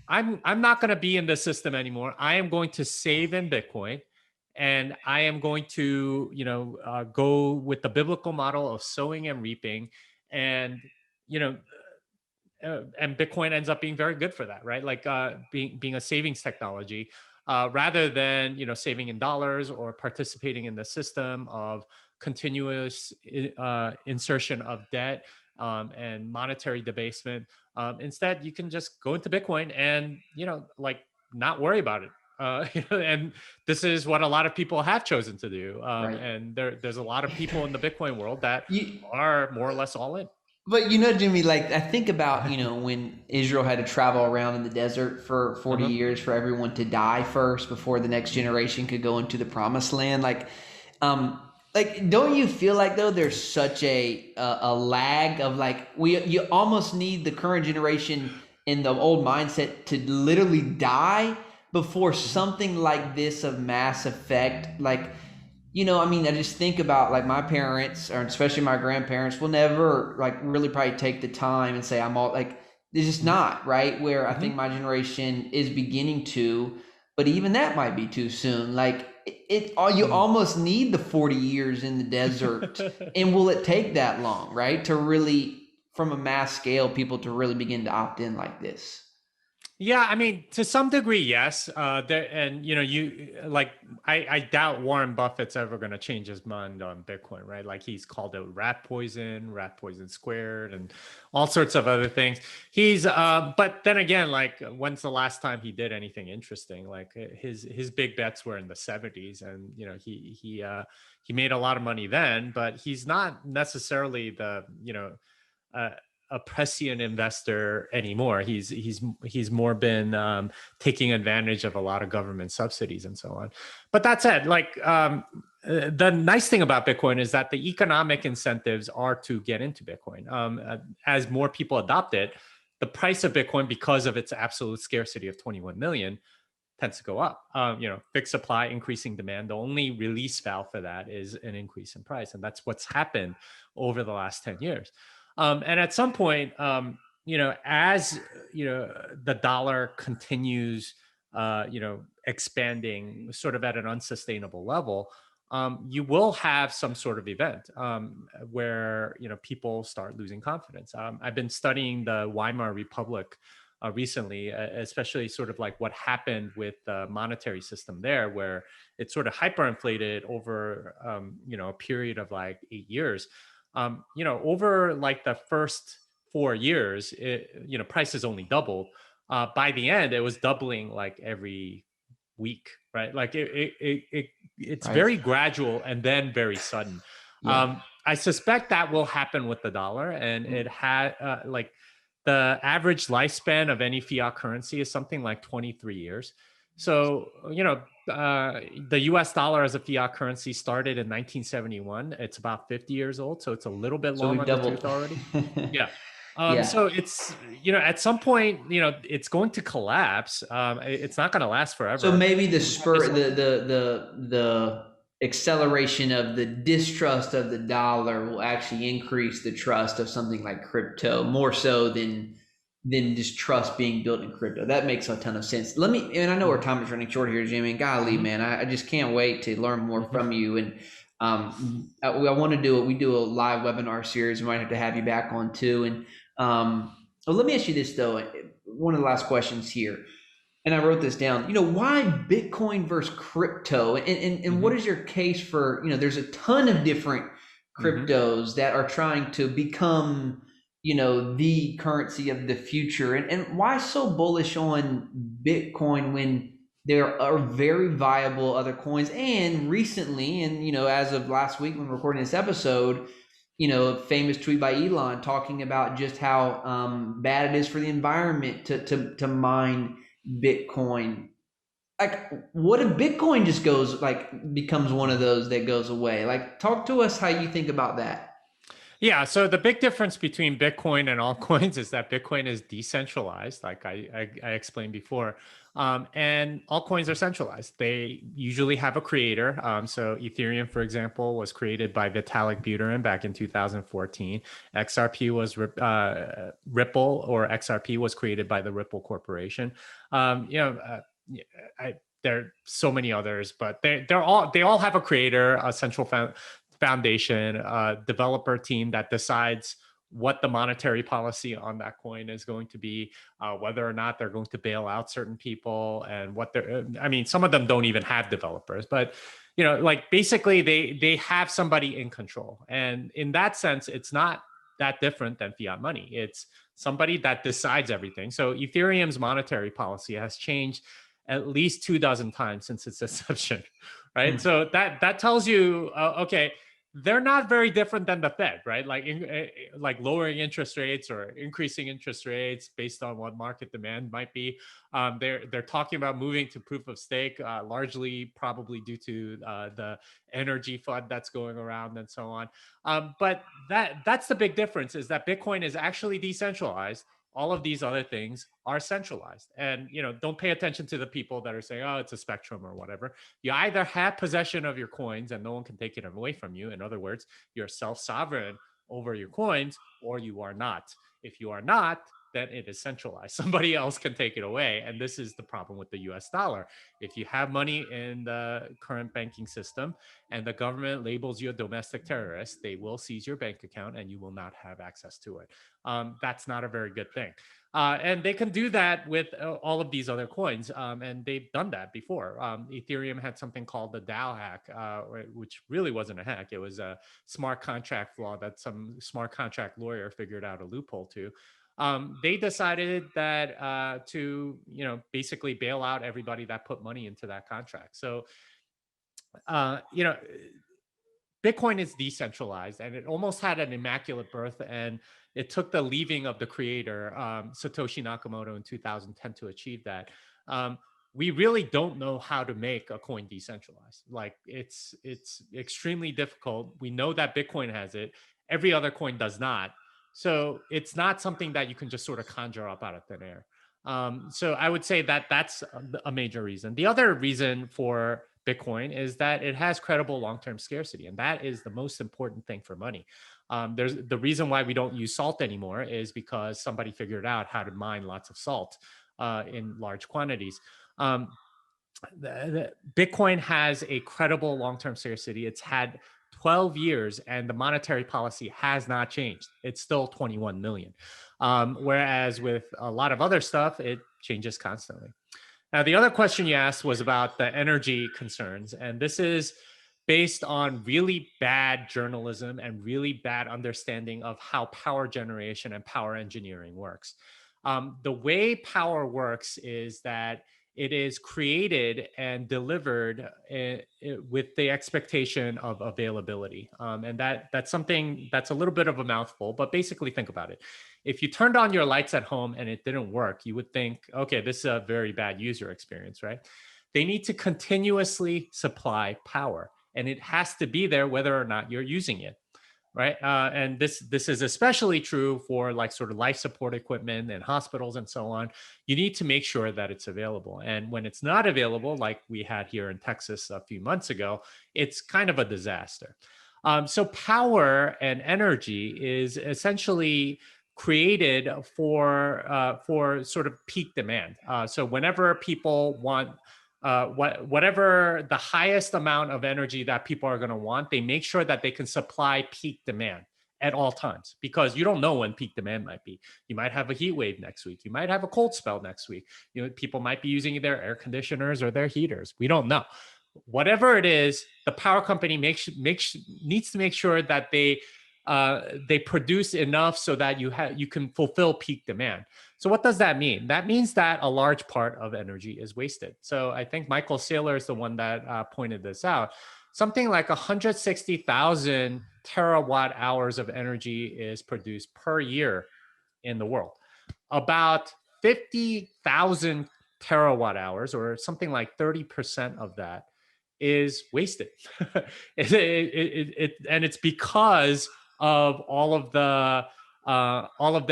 I'm not going to be in this system anymore. I am going to save in Bitcoin, and I am going to go with the biblical model of sowing and reaping, and you know and Bitcoin ends up being very good for that, right? Like being a savings technology, rather than saving in dollars or participating in the system of continuous insertion of debt and monetary debasement. Instead, you can just go into Bitcoin and like not worry about it. And this is what a lot of people have chosen to do. Right. And there's a lot of people in the Bitcoin world that You, are more or less all in. but Jimmy, like I think about, when Israel had to travel around in the desert for 40 Uh-huh. years for everyone to die first before the next generation could go into the promised land. Like don't you feel like though there's such a lag of like you almost need the current generation in the old mindset to literally die before Mhm. something like this of mass effect, like I mean, I just think about like my parents, or especially my grandparents, will never like really probably take the time and say I'm all like it's just Mhm. not right. Where I think Mhm. my generation is beginning to, but even that might be too soon. Like you Mm. almost need the 40 years in the desert, and will it take that long, right, to really, from a mass scale, people to really begin to opt in like this? Yeah, I mean, to some degree, yes. There, and you like, I doubt Warren Buffett's ever going to change his mind on Bitcoin, right? Like he's called it rat poison squared, and all sorts of other things. But then again, like, when's the last time he did anything interesting? Like his big bets were in the '70s, and he made a lot of money then, but he's not necessarily the uh, a prescient investor anymore. He's more been taking advantage of a lot of government subsidies and so on. But that said, like the nice thing about Bitcoin is that the economic incentives are to get into Bitcoin. As more people adopt it, the price of Bitcoin, because of its absolute scarcity of 21 million, tends to go up. Fixed supply, increasing demand. The only release valve for that is an increase in price, and that's what's happened over the last 10 years. And at some point, as the dollar continues, expanding sort of at an unsustainable level, you will have some sort of event where people start losing confidence. I've been studying the Weimar Republic recently, especially sort of like what happened with the monetary system there, where it sort of hyperinflated over a period of like 8 years. Over like the first 4 years, prices only doubled. By the end, it was doubling like every week, right? Like it's Right. very gradual and then very sudden. Yeah. I suspect that will happen with the dollar, and it had like the average lifespan of any fiat currency is something like 23 years. So, the US dollar as a fiat currency started in 1971. It's about 50 years old. So it's a little bit So long we've on the doubled. tooth already. Yeah. Yeah. So it's, at some point, it's going to collapse. It's not going to last So forever. maybe the We have this spur, like, the acceleration of the distrust of the dollar will actually increase the trust of something like crypto more so than just trust being built in crypto. That makes a ton of sense. And I know our Mhm, time is running short here, Jimmy. And golly, mhm, man, I just can't wait to learn more mhm, from you. And I want to do it. We do a live webinar series. We might have to have you back on too. And well, let me ask you this though. One of the last questions here, and I wrote this down. Why Bitcoin versus crypto? And what mhm, is your case for, there's a ton of different mhm. cryptos that are trying to become, the currency of the future. And why so bullish on Bitcoin when there are very viable other coins? And recently, and as of last week when we're recording this episode, a famous tweet by Elon talking about just how bad it is for the environment to mine Bitcoin. Like, what if Bitcoin just goes like becomes one of those that goes away? Like, talk to us how you think about that. Yeah, so the big difference between Bitcoin and altcoins is that Bitcoin is decentralized, like I explained before, and altcoins are centralized. They usually have a creator. So Ethereum, for example, was created by Vitalik Buterin back in 2014. XRP was Ripple, or XRP was created by the Ripple Corporation. Yeah, there are so many others, but they all have a creator, a central foundation, developer team that decides what the monetary policy on that coin is going to be, whether or not they're going to bail out certain people, and what they're. I mean, some of them don't even have developers, but like basically they have somebody in control, and in that sense, it's not that different than fiat money. It's somebody that decides everything. So Ethereum's monetary policy has changed at least 24 times since its inception, right? Hmm. So that tells you, okay, they're not very different than the Fed, right? Like lowering interest rates or increasing interest rates based on what market demand might be. They're talking about moving to proof of stake, largely probably due to the energy flood that's going around and so on. But that's the big difference, is that Bitcoin is actually decentralized. All of these other things are centralized. And don't pay attention to the people that are saying, oh, it's a spectrum or whatever. You either have possession of your coins and no one can take it away from you. In other words, you're self-sovereign over your coins, or you are not. If you are not, then it is centralized. Somebody else can take it away. And this is the problem with the US dollar. If you have money in the current banking system and the government labels you a domestic terrorist, they will seize your bank account and you will not have access to it. That's not a very good thing. And they can do that with all of these other coins. And they've done that before. Ethereum had something called the DAO hack, which really wasn't a hack. It was a smart contract flaw that some smart contract lawyer figured out a loophole to. They decided that to basically bail out everybody that put money into that contract. So uh, you know Bitcoin is decentralized, and it almost had an immaculate birth. And it took the leaving of the creator, Satoshi Nakamoto, in 2010 to achieve that. Um, we really don't know how to make a coin decentralized. Like it's extremely difficult. We know that Bitcoin has it. Every other coin does not. So it's not something that you can just sort of conjure up out of thin air. So I would say that that's a major reason. The other reason for Bitcoin is that it has credible long-term scarcity, and that is the most important thing for money. There's the reason why we don't use salt anymore is because somebody figured out how to mine lots of salt in large quantities. Um, the Bitcoin has a credible long-term scarcity. It's had 12 years, and the monetary policy has not changed. It's still 21 million. Whereas with a lot of other stuff, it changes constantly. Now, the other question you asked was about the energy concerns, and this is based on really bad journalism and really bad understanding of how power generation and power engineering works. The way power works is that it is created and delivered with the expectation of availability, and that's something that's a little bit of a mouthful. But basically, think about it. If you turned on your lights at home and it didn't work, you would think, okay, this is a very bad user experience, right? They need to continuously supply power, and it has to be there whether or not you're using it, right? And this is especially true for like sort of life support equipment and hospitals and so on. You need to make sure that it's available, and when it's not available, like we had here in Texas a few months ago, it's kind of a disaster. So power and energy is essentially created for sort of peak demand. So whenever people want whatever the highest amount of energy that people are going to want, they make sure that they can supply peak demand at all times, because you don't know when peak demand might be. You might have a heat wave next week. You might have a cold spell next week. People might be using their air conditioners or their heaters. We don't know. Whatever it is, the power company needs to make sure that they produce enough so that you can fulfill peak demand. So what does that mean? That means that a large part of energy is wasted. So I think Michael Saylor is the one that pointed this out. Something like 160,000 terawatt hours of energy is produced per year in the world. About 50,000 terawatt hours, or something like 30% of that, is wasted. And it's because of all of the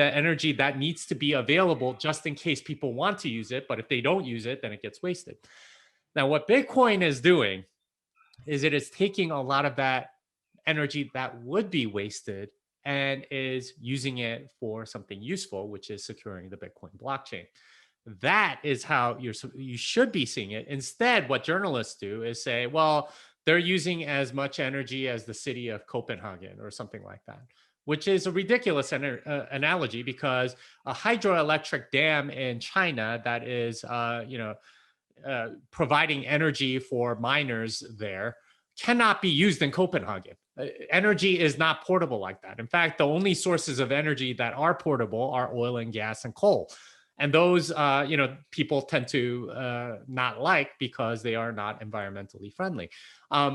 energy that needs to be available just in case people want to use it. But if they don't use it, then it gets wasted. Now, what Bitcoin is doing is it is taking a lot of that energy that would be wasted and is using it for something useful, which is securing the Bitcoin blockchain. That is how you should be seeing it. Instead, what journalists do is say, well, they're using as much energy as the city of Copenhagen or something like that, which is a ridiculous analogy because a hydroelectric dam in China that is, providing energy for miners there cannot be used in Copenhagen. Energy is not portable like that. In fact, the only sources of energy that are portable are oil and gas and coal. And those, people tend to not like because they are not environmentally friendly. Um,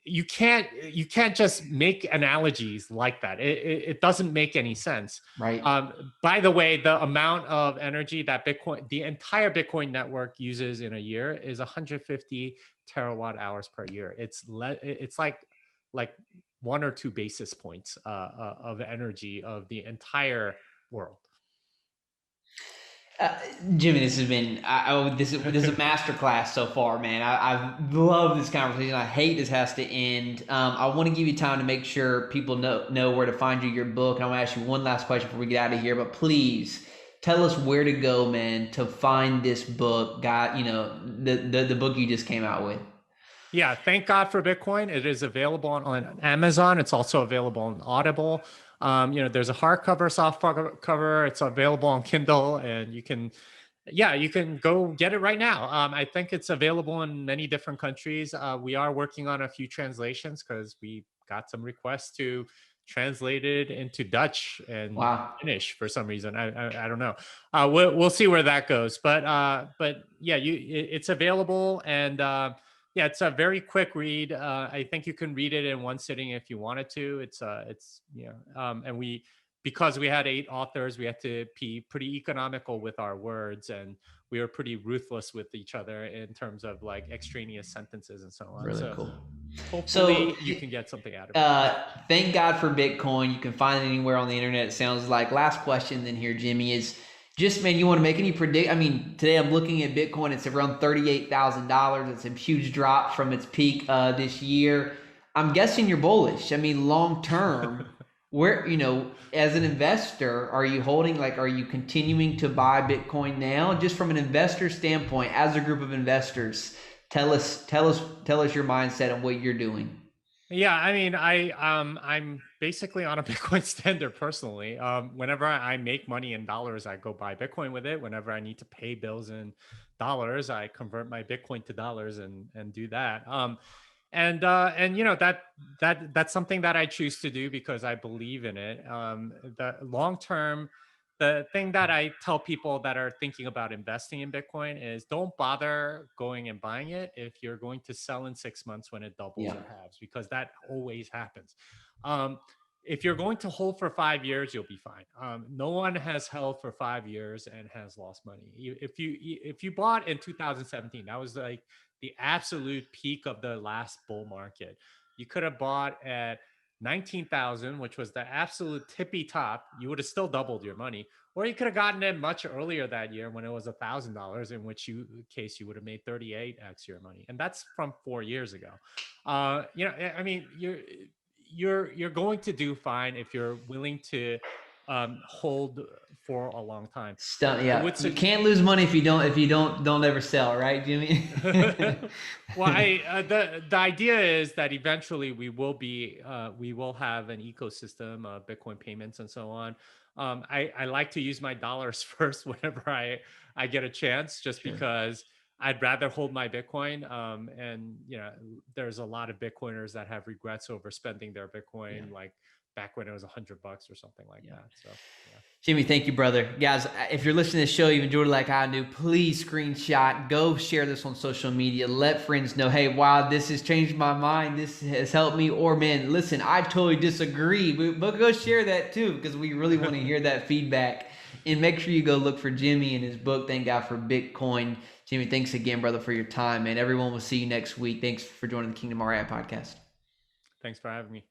you can't just make analogies like that. It doesn't make any sense. Right. By the way, the amount of energy that the entire Bitcoin network uses in a year is 150 terawatt hours per year. It's like 1 or 2 basis points of energy of the entire world. Uh, Jimmy, this has been this is a masterclass so far, man. I love this conversation. I hate this has to end. I want to give you time to make sure people know where to find you, your book. And I want to ask you one last question before we get out of here. But please tell us where to go, man, to find this book. Got the book you just came out with. Yeah, thank God for Bitcoin. It is available on Amazon. It's also available on Audible. There's a hardcover, soft cover. It's available on Kindle, and you can go get it right now. I think it's available in many different countries. We are working on a few translations because we got some requests to translate it into Dutch and Wow. Finnish for some reason. I don't know. We'll see where that goes. But yeah, it's available, and yeah, it's a very quick read. I think you can read it in one sitting if you wanted to. And because we had 8 authors, we had to be pretty economical with our words, and we were pretty ruthless with each other in terms of like extraneous sentences and so on. Really So cool. hopefully you can get something out of it. Thank God for Bitcoin. You can find it anywhere on the internet. It sounds like. Last question then here, Jimmy, is just, man, you want to make any predict? I mean, today I'm looking at Bitcoin. It's around $38,000. It's a huge drop from its peak this year. I'm guessing you're bullish. I mean, long term, where, as an investor, are you are you continuing to buy Bitcoin now? Just from an investor standpoint, as a group of investors, tell us your mindset and what you're doing. Yeah, I mean, I'm basically on a Bitcoin standard personally. Whenever I make money in dollars, I go buy Bitcoin with it. Whenever I need to pay bills in dollars, I convert my Bitcoin to dollars and do that. And that's something that I choose to do because I believe in it. The long term, the thing that I tell people that are thinking about investing in Bitcoin is don't bother going and buying it if you're going to sell in 6 months when it doubles Yeah. or halves, because that always happens. Um, if you're going to hold for 5 years, you'll be fine. No one has held for 5 years and has lost money. If you bought in 2017, that was like the absolute peak of the last bull market. You could have bought at 19,000, which was the absolute tippy top. You would have still doubled your money, or you could have gotten it much earlier that year when it was $1,000, in which case you would have made 38x your money, and that's from 4 years ago. I mean, you're going to do fine if you're willing to hold for a long time. Yeah, you can't lose money if you don't ever sell, right, Jimmy? Well, the idea is that eventually we will have an ecosystem of Bitcoin payments and so on. I like to use my dollars first whenever I get a chance, just Sure. because I'd rather hold my Bitcoin. And there's a lot of Bitcoiners that have regrets over spending their Bitcoin, like back when it was $100 or something like that. So yeah. Jimmy, thank you, brother. Guys, if you're listening to this show, you've enjoyed it like I do, please screenshot, go share this on social media, let friends know, hey, wow, this has changed my mind, this has helped me, or man, listen, I totally disagree, but go share that too, because we really want to hear that feedback. And make sure you go look for Jimmy and his book, Thank God for Bitcoin. Jimmy, thanks again, brother, for your time, man. Everyone will see you next week. Thanks for joining the Kingdom RI podcast. Thanks for having me.